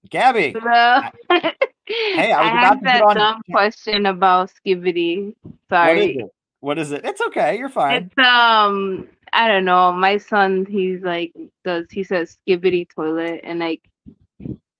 Gabby. Hello. Hey, I I was about have to put that on. dumb question about Skibbity. What is Sorry. it? What is it? It's okay. You're fine. It's I don't know. My son, he's like he says Skibbity toilet, and like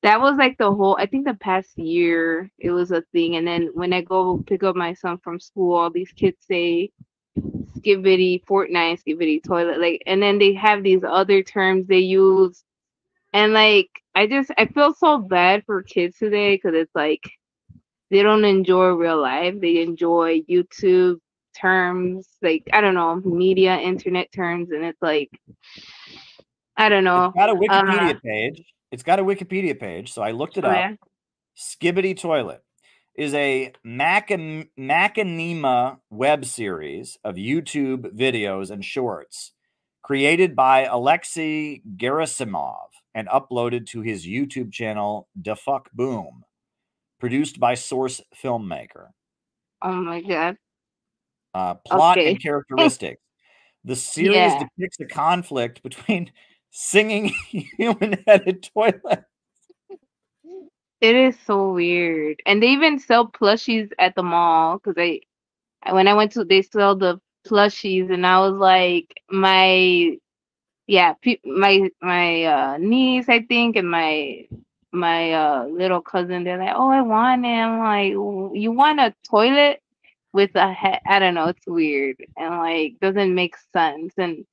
that was like the whole, I think the past year it was a thing. And then when I go pick up my son from school, all these kids say Skibbity Fortnite, Skibbity toilet, like, and then they have these other terms they use. And like I feel so bad for kids today because it's like they don't enjoy real life. They enjoy YouTube terms, like I don't know, media, internet terms, and it's like I don't It's know. got a Wikipedia page. It's got a Wikipedia page. So I looked it Oh up. yeah. Skibbity Toilet is a machinima web series of YouTube videos and shorts created by Alexei Gerasimov and uploaded to his YouTube channel, Da Fuck Boom, produced by Source Filmmaker. Oh my god. Plot Okay. and characteristics. The series Yeah. depicts a conflict between singing human-headed toilets. It is so weird. And they even sell plushies at the mall because when I went to, they sell the plushies, and I was like, my niece, I think, and my little cousin, they're like, oh, I want it. I'm like, You want a toilet with a head? I don't know. It's weird and like doesn't make sense. And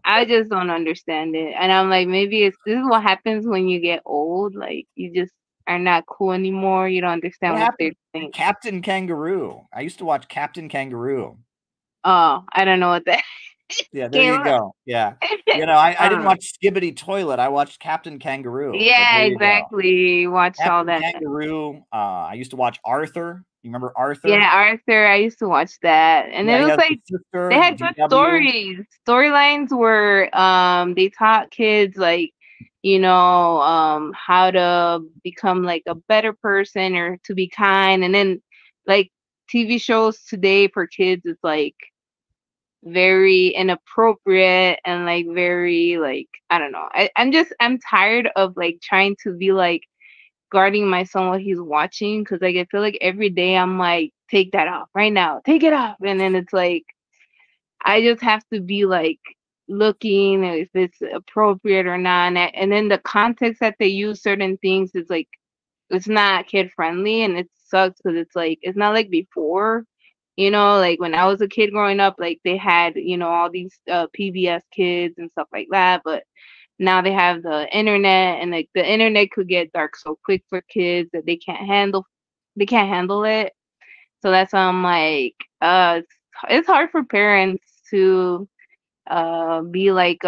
I just don't understand it. And I'm like, maybe this is what happens when you get old. Like you just are not cool anymore. You don't understand What what they're happened to doing. Captain Kangaroo? I used to watch Captain Kangaroo. Oh, I don't know what that. Yeah, there you Caleb. go. Yeah. I didn't uh, watch Skibbity Toilet. I watched Captain Kangaroo. But yeah, there you go. exactly. Watch all Captain that. Kangaroo. I used to watch Arthur. You remember Yeah, Arthur? Arthur, I used to watch that. And Yeah, it he was has the like they sister, had good DW. stories. Storylines were they taught kids like, how to become like a better person or to be kind. And then like TV shows today for kids is like very inappropriate and like very like I don't know. I'm tired of like trying to be like guarding my son while he's watching because like I feel like every day I'm like, take that off right now, take it off, and then it's like I just have to be like looking if it's appropriate or not, and then the context that they use certain things is like it's not kid friendly, and it sucks because it's like it's not like before. Like when I was a kid growing up, like they had, all these PBS kids and stuff like that, but now they have the internet, and like the internet could get dark so quick for kids that they can't handle it. So that's why I'm like, it's hard for parents to be like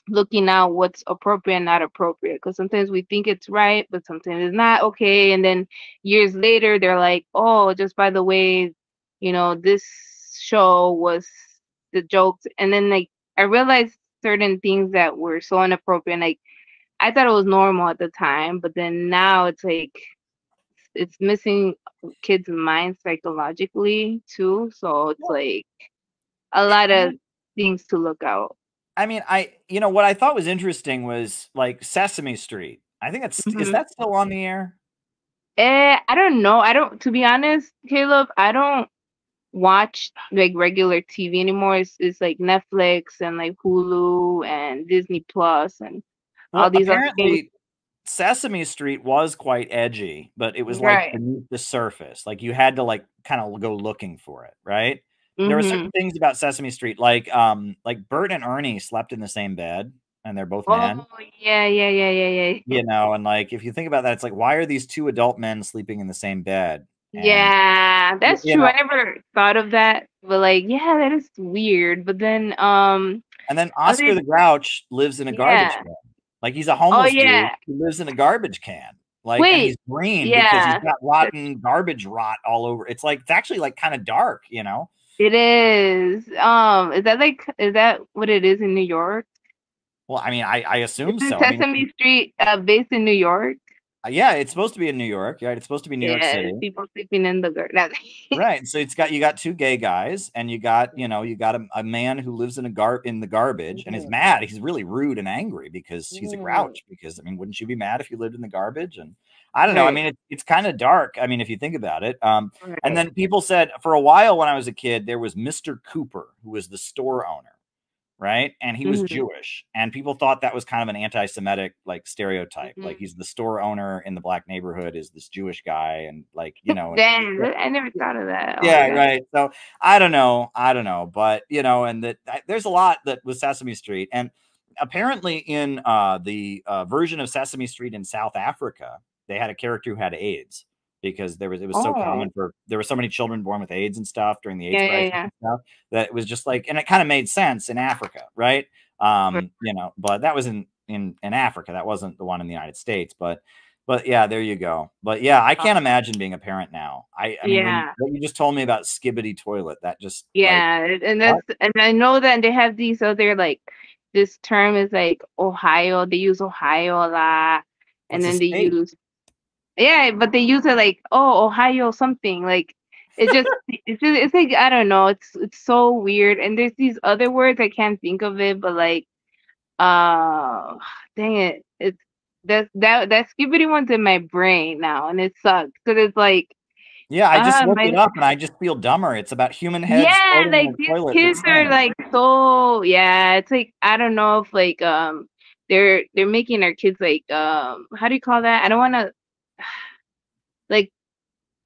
looking out what's appropriate and not appropriate because sometimes we think it's right, but sometimes it's not okay. And then years later, they're like, oh, just by the way, this show was the jokes. And then like I realized certain things that were so inappropriate. Like I thought it was normal at the time, but then now it's like it's missing kids' minds psychologically too. So it's Well, like a lot I of mean, things to look out. what I thought was interesting was like Sesame Street. I think is Mhm. that still on the air? I don't know. I don't, to be honest, Caleb, I don't watch like regular TV anymore. It's like Netflix and like Hulu and Disney Plus and all Well, these other things. apparently Sesame Street was quite edgy, but it was like Right. beneath the surface. Like you had to like kind of go looking for it, right? There were Mhm. certain things about Sesame Street, like Bert and Ernie slept in the same bed, and they're both men. Oh yeah, yeah, yeah, yeah, yeah. And like if you think about that, it's like why are these two adult men sleeping in the same bed? And Yeah, that's you true. I know, never thought of that, but like, yeah, that is weird. But then, and then other, Oscar the Grouch lives in a garbage yeah. can. Like he's a Oh homeless dude yeah. who lives in a garbage can. Like, and he's Wait. green because he's Yeah. got rotten garbage rot all over. It's actually like kind of dark. It is. Is that what it is in New York? Well, I mean, I Is assume it so. I mean, Sesame Street based in New York? Yeah, it's supposed to be in New York, right? It's supposed to be New York Yeah, City. people sleeping in the garden. Right. So you got two gay guys, and you got a man who lives in in the garbage and is mad. He's really rude and angry because he's a grouch. Because I mean, wouldn't you be mad if you lived in the garbage? And I don't know. I Right, mean, it's kind of dark. I mean, if you think about it. And right. then people said for a while when I was a kid, there was Mr. Cooper, who was the store owner, right? And he was Mhm, Jewish, and people thought that was kind of an anti-Semitic like stereotype. Like mhm. he's the store owner in the black neighborhood is this Jewish guy, and like you know, Dang, I never thought of that. Oh my yeah, god. right. So I don't know, but and there's a lot that was Sesame Street, and apparently in the version of Sesame Street in South Africa, they had a character who had AIDS because it was so Oh, common for there were so many children born with AIDS and stuff during the AIDS yeah, yeah, crisis yeah. and stuff that it was just like, and it kind of made sense in Africa, right? Right. But that was in Africa. That wasn't the one in the United States, but yeah, there you go. But yeah, I can't imagine being a parent now. I mean, when Yeah, what you just told me about Skibbity Toilet, that just like yeah, and what? and I know that they have these other like this term is like Ohio. They use Ohio a lot, and What's a then they state? use yeah, but they use it like oh Ohio something like it's like I don't know. It's so weird, and there's these other words I can't think of it, but like uh dang it, it's that skibbity one's in my brain now, and it sucks because it's like Yeah, I just looked my it up and I just feel dumber. It's about human heads yeah, floating in like a these toilet that kids are stinks. like so yeah, it's like I don't know if like they're making our kids like how do you call that? I don't want to like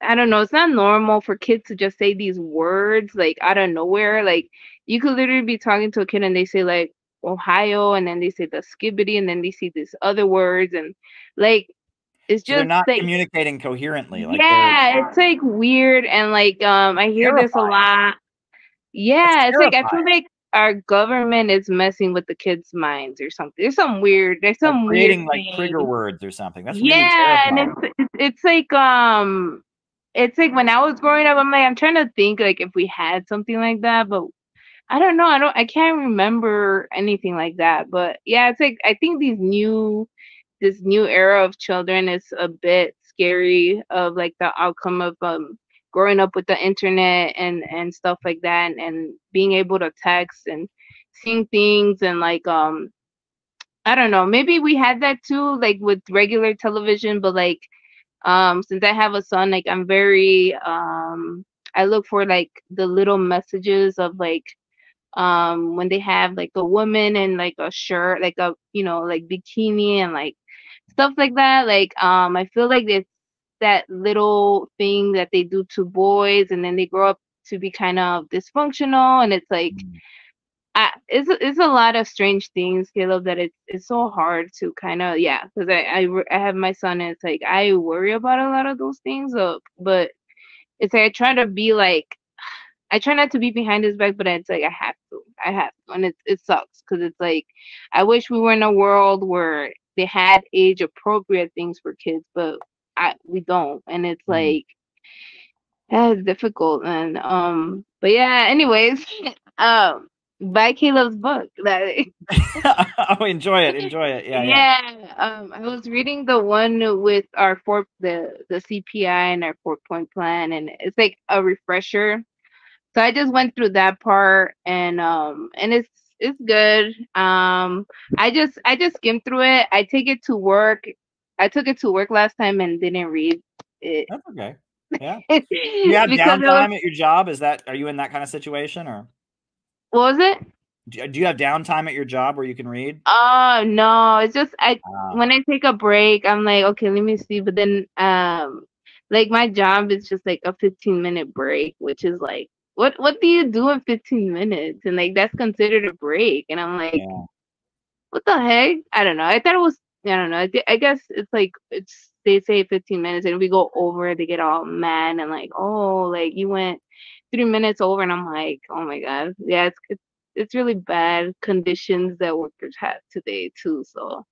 I don't know, it's not normal for kids to just say these words like out of nowhere. Like you could literally be talking to a kid and they say like Ohio and then they say the skibbity and then they see these other words and like it's So they're just not like communicating coherently. Like yeah, it's like weird and like I hear this a terrifying. lot. That's Yeah, it's like I feel terrifying. like our government is messing with the kids' minds or something. There's Like some weird creating like thing. trigger words or something. That's really Yeah, and terrifying. it's like when I was growing up, I'm like I'm trying to think like if we had something like that, but I don't know. I can't remember anything like that. But yeah, it's like I think this new era of children is a bit scary of like the outcome of growing up with the internet and stuff like that and being able to text and seeing things and like I don't know, maybe we had that too like with regular television, but like since I have a son, like I'm very I look for like the little messages of like when they have like a woman in like a shirt like a like bikini and like stuff like that. Like, I feel like it's that little thing that they do to boys, and then they grow up to be kind of dysfunctional, and it's like, Mm. it's a lot of strange things, Caleb. That it's so hard to kind of yeah, because I have my son, and it's like I worry about a lot of those things. But it's like I try to be like I try not to be behind his back, but it's like I have to, and it sucks because it's like I wish we were in a world where they had age appropriate things for kids, but we don't, and it's Mm. like it's difficult, and but yeah, anyways, buy Caleb's book. That Oh, enjoy it. Enjoy it. Yeah, yeah. yeah, I was reading the one with our the CPI and our 4 point plan, and it's like a refresher. So I just went through that part and it's good. I just skimmed through it. I take it to work. I took it to work last time and didn't read it That's okay. Yeah. You have because it was downtime at your job? Are you in that kind of situation, or what was it? do you have downtime at your job where you can read? Oh no, it's just I Ah, when I take a break, I'm like, okay, let me see. But then like my job is just like a 15-minute break, which is like what do you do in 15 minutes? And like that's considered a break. And I'm like, yeah. what the heck? I don't know. I thought it was. I don't know. I guess it's like it's they say 15 minutes, and we go over. They get all mad and like, oh, like you went 3 minutes over, and I'm like, oh my god, yeah, it's really bad conditions that workers have today too. So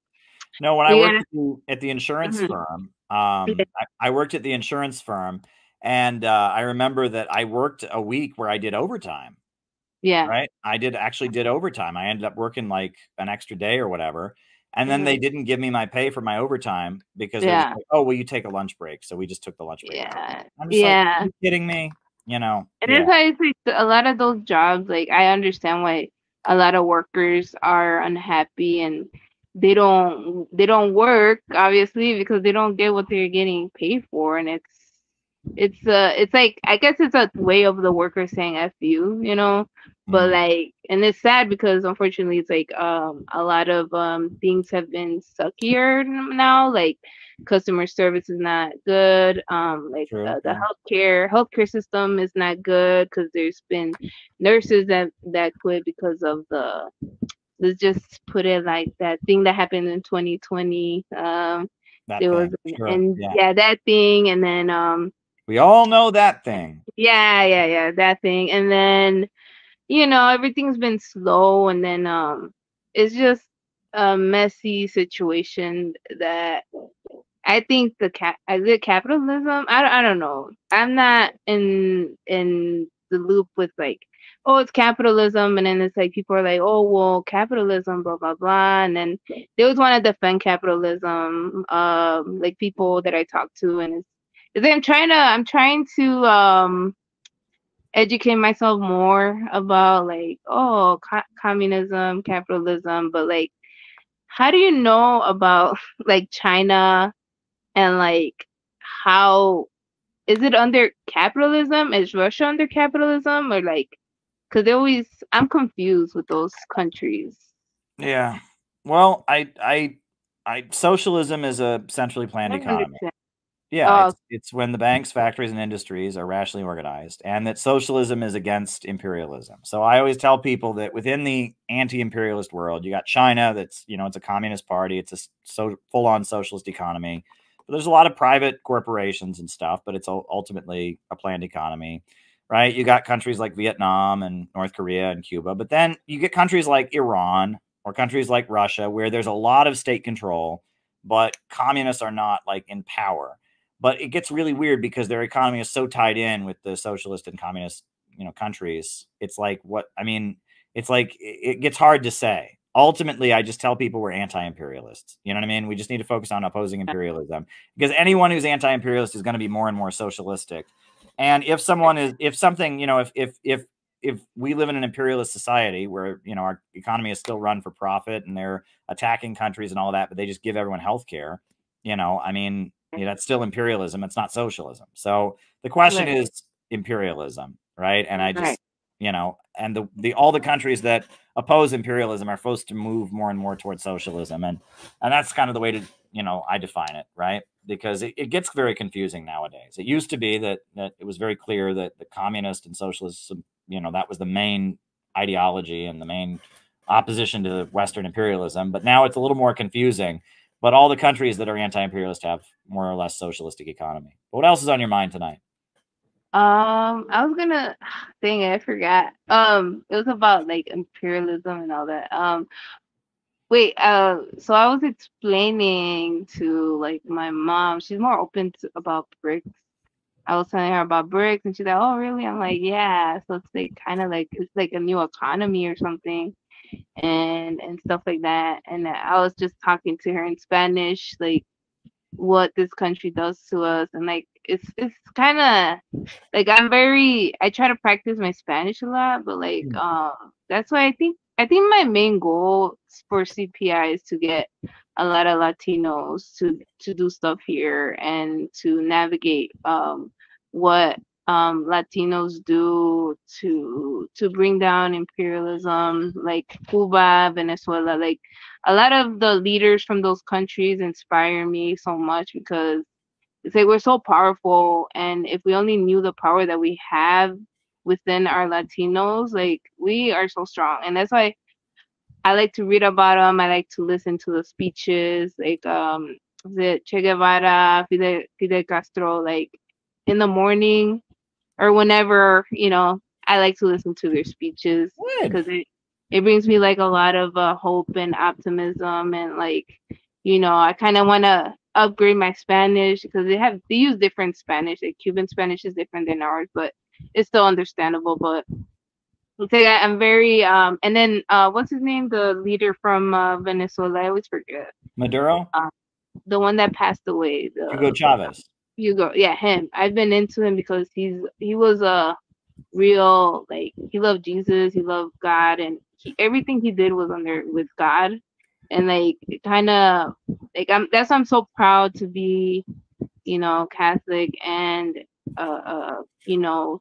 No, when I we worked gotta. at the insurance Mhm. firm, Yeah. I worked at the insurance firm, and I remember that I worked a week where I did overtime. Yeah. Right? I did actually did overtime. I ended up working like an extra day or whatever. And then they Mhm. didn't give me my pay for my overtime because they're just Yeah. like, oh, well, you take a lunch break. So we just took the lunch break out. Yeah. I'm just like, are Yeah. you kidding me? You know, And yeah. it's why it's like a lot of those jobs, like I understand why a lot of workers are unhappy and they don't work obviously because they don't get what they're getting paid for, and it's like I guess it's a way of the worker saying F you, you know. But Mm, like, and it's sad because unfortunately it's like a lot of things have been suckier now, like customer service is not good, like true. the Yeah. healthcare system is not good because there's been nurses that quit because of the, let's just put it like that thing that happened in 2020. That There was thing. Sure. and Yeah. yeah, that thing, and then We all know that thing. yeah, that thing, and then everything's been slow, and then it's just a messy situation that I think is it capitalism? I don't know. I'm not in the loop with like, oh, it's capitalism, and then it's like people are like, oh, well, capitalism, blah blah blah, and then they always want to defend capitalism. Like people that I talk to, and it's like I'm trying to educate myself more about like, oh, communism, capitalism, but like, how do you know about like China? And like, how is it under capitalism? Is Russia under capitalism? Or like, because they always, I'm confused with those countries. Yeah. Well, socialism is a centrally I planned don't economy. understand. Yeah, Oh, it's when the banks, factories, and industries are rationally organized, and that socialism is against imperialism. So I always tell people that within the anti-imperialist world, you got China, that's it's a communist party, it's a full-on socialist economy. But there's a lot of private corporations and stuff, but it's ultimately a planned economy, right? You got countries like Vietnam and North Korea and Cuba, but then you get countries like Iran or countries like Russia where there's a lot of state control, but communists are not like in power, but it gets really weird because their economy is so tied in with the socialist and communist countries. It's like, what I mean, it's like it gets hard to say. Ultimately, I just tell people we're anti-imperialists. You know what I mean? We just need to focus on opposing imperialism, because anyone who's anti-imperialist is going to be more and more socialistic. And if someone is, if something, if we live in an imperialist society where our economy is still run for profit and they're attacking countries and all that, but they just give everyone health care, I mean, that's still imperialism. It's not socialism. So the question right, is imperialism, right? And I right, just, and the all the countries that oppose imperialism are supposed to move more and more towards socialism, and that's kind of the way to, I define it, right? Because it gets very confusing nowadays. It used to be that it was very clear that the communist and socialism, that was the main ideology and the main opposition to Western imperialism. But now it's a little more confusing. But all the countries that are anti-imperialist have more or less socialistic economy. But what else is on your mind tonight? I was gonna, dang it, I forgot. It was about like imperialism and all that. Wait, so I was explaining to like my mom, she's more open to about bricks. I was telling her about bricks, and she's like, "Oh, really?" I'm like, "Yeah." So it's like kind of like it's like a new economy or something, and stuff like that. And I was just talking to her in Spanish, like what this country does to us, and like it's kind of like I try to practice my Spanish a lot, but like that's why I think my main goal for CPI is to get a lot of Latinos to do stuff here and to navigate what Latinos do to bring down imperialism, like Cuba, Venezuela. Like a lot of the leaders from those countries inspire me so much because it's like we're so powerful, and if we only knew the power that we have within our Latinos, like we are so strong. And that's why I like to read about them. I like to listen to the speeches, like the Che Guevara, Fidel Castro, like in the morning or whenever, I like to listen to their speeches Good. because it brings me like a lot of hope and optimism, and like, I kind of want to upgrade my Spanish because they use different Spanish. Like Cuban Spanish is different than ours, but it's still understandable. But It's like I'm very and then what's his name? The leader from Venezuela. I always forget. Maduro, Um, the one that passed away. Hugo The Chavez. Hugo. Yeah, him. I've been into him because he was a real, like, he loved Jesus, he loved God, and everything he did was under with God, and like kind of like I'm so proud to be, Catholic, and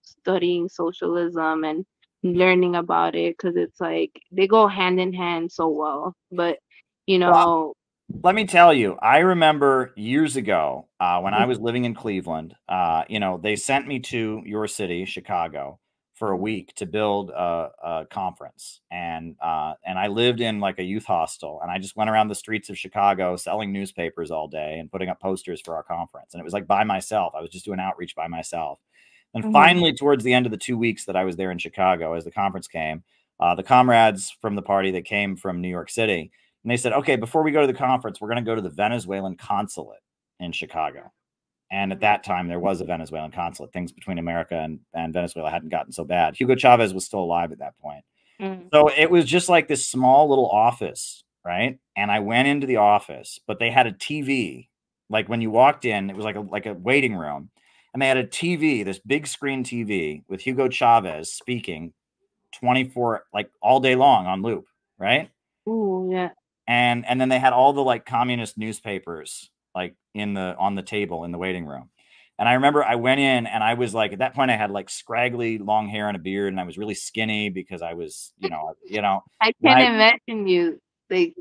studying socialism and learning about it, because it's like they go hand in hand so well. But you Well, know, let me tell you, I remember years ago when I mm, was living in Cleveland, they sent me to your city, Chicago, for a week to build a conference. And I lived in like a youth hostel. And I just went around the streets of Chicago selling newspapers all day and putting up posters for our conference. And it was like by myself. I was just doing outreach by myself. And mhm. finally, towards the end of the 2 weeks that I was there in Chicago, as the conference came, the comrades from the party that came from New York City, and they said, okay, before we go to the conference, we're going to go to the Venezuelan consulate in Chicago. And at that time, there was a Venezuelan consulate. Things between America and Venezuela hadn't gotten so bad. Hugo Chavez was still alive at that point. Mm. So it was just like this small little office, right? And I went into the office, but they had a TV. Like when you walked in, it was like a waiting room. And they had a TV, this big screen TV with Hugo Chavez speaking 24, like all day long on loop, right? Ooh, yeah. And then they had all the like communist newspapers like in the on the table in the waiting room. And I remember I went in and I was like, at that point I had like scraggly long hair and a beard and I was really skinny because I was, I when can't I imagine you like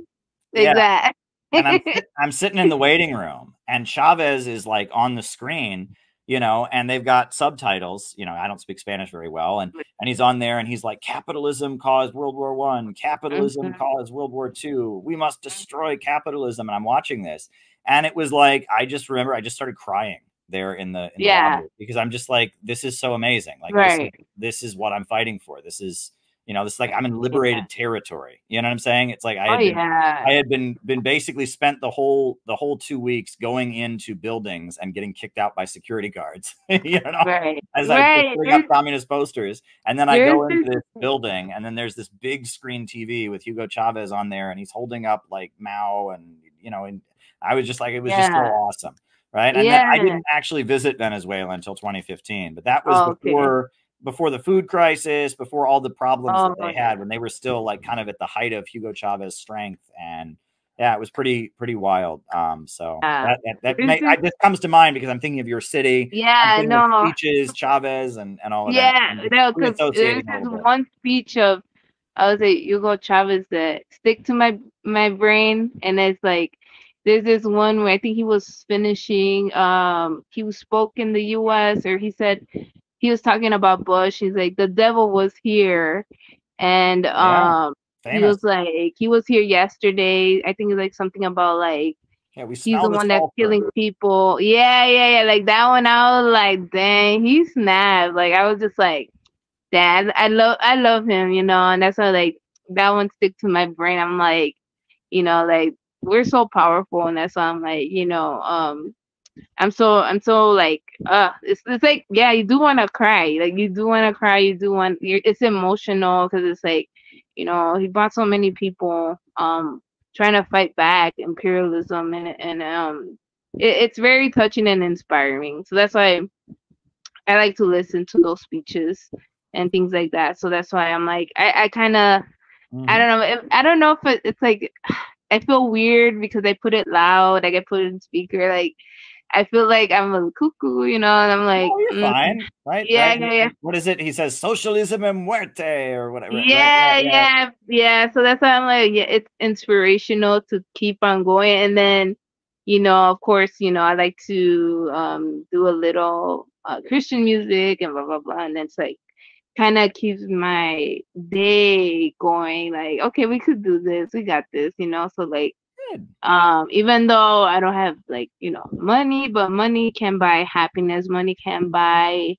yeah, that. and I'm sitting in the waiting room, and Chavez is like on the screen, and they've got subtitles. I don't speak Spanish very well, and he's on there, and he's like, "Capitalism caused World War I. Capitalism Mhm. caused World War II. We must destroy capitalism." And I'm watching this, and it was like I just remember I just started crying there in the Yeah, lobby because I'm just like, this is so amazing. Like right. this is what I'm fighting for. This is this is like I'm in Yeah. liberated territory. You know what I'm saying? It's like Oh, yeah. I had been basically spent the whole 2 weeks going into buildings and getting kicked out by security guards, Right. as I was Right. putting up communist posters. And then I There's go into this this building, and then there's this big screen TV with Hugo Chavez on there, and he's holding up like Mao, and I was just like, it was just so yeah. awesome. Right. And then I Yeah. didn't actually visit Venezuela until 2015, but that was Oh, okay. before the food crisis, before all the problems that Oh, they yeah. had when they were still like kind of at the height of Hugo Chavez's strength. And yeah, it was pretty wild. So Yeah. that There's this this comes to mind because I'm thinking of your city. I'm yeah, thinking of no. speeches, Chavez, and all of that. Yeah, I'm just no, because there's reassociating a this little bit. one speech of, I was like, Hugo Chavez, that stick to my brain, and it's like there's this one where I think he was finishing, he spoke in the US, or he said, he was talking about Bush. He's like, the devil was here, and Yeah, famous. he was here yesterday. I think it's like something about like Yeah, we he's smell the the one that's sulfur. killing people. Yeah, yeah, yeah. Like that one, I was like, dang, he snapped. Like I was just like, dad, I love him, and that's why like that one stick to my brain. I'm like, like we're so powerful, and that's why I'm like, I'm so like, it's like, yeah, you do want to cry, like you do want to cry, it's emotional, because it's like, he brought so many people, trying to fight back imperialism, and it's very touching and inspiring. So that's why I like to listen to those speeches and things like that. So that's why I'm like, I kind of, I Hmm. don't know, I don't know if it's like, I feel weird because I put it loud, like I put it in speaker, like I feel like I'm a cuckoo, and I'm No, like, you're fine, right? yeah, Right. yeah, yeah, What is it? He says socialism and muerte or whatever. Right. Yeah. yeah, Yeah. yeah, yeah. So that's why I'm like, yeah, it's inspirational to keep on going. And then, of course, I like to do a little Christian music and blah blah blah. And then it's like kind of keeps my day going. Like, okay, we could do this. We got this. So like, Good. even though I don't have like, money, but money can buy happiness, money can buy,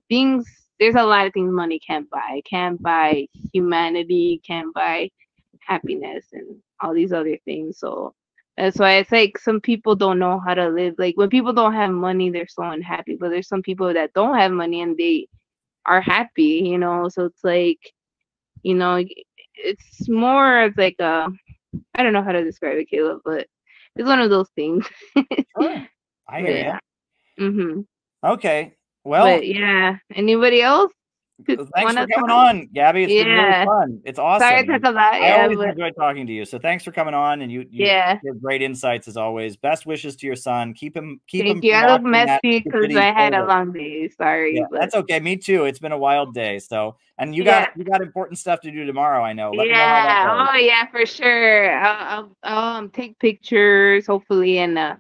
things. There's a lot of things money can't buy. It can't buy humanity, can't buy happiness, and all these other things. So that's why it's like some people don't know how to live. Like when people don't have money, they're so unhappy, but there's some people that don't have money and they are happy, you know. So it's like, you know, it's more of like a, I don't know how to describe it, Caleb, but it's one of those things. Sure. I But hear you. yeah. Mhm. Okay. Well, But yeah. Anybody else could thanks for wanna coming talk? on, Gabby. It's been really Yeah. fun. It's Sorry awesome. to talk a lot, I yeah, always but enjoy talking to you. So thanks for coming on, and you yeah. give great insights as always. Best wishes to your son. Keep him Thank you. from I look watching that messy because stupidity I had a Taylor. long day. Yeah, Sorry, but that's okay. Me too. It's been a wild day. So, and yeah. you got important stuff to do tomorrow. I know. Let me know how that Yeah. goes. Oh yeah, for sure. I'll take pictures hopefully, and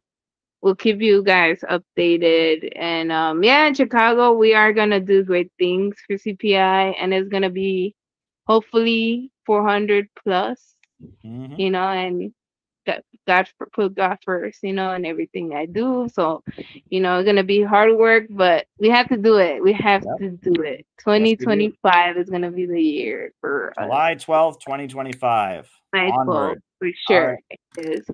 we'll keep you guys updated. And yeah, in Chicago we are gonna do great things for CPI, and it's gonna be hopefully 400 plus, Hmm. you know, and put God first, you know, and everything I do. So, you know, it's gonna be hard work, but we have to do it. We have Yep. to do it. Yes, we do. 2025 is gonna be the year for us. July 12th, 2025. Nightfall Onward. for All sure right. it is.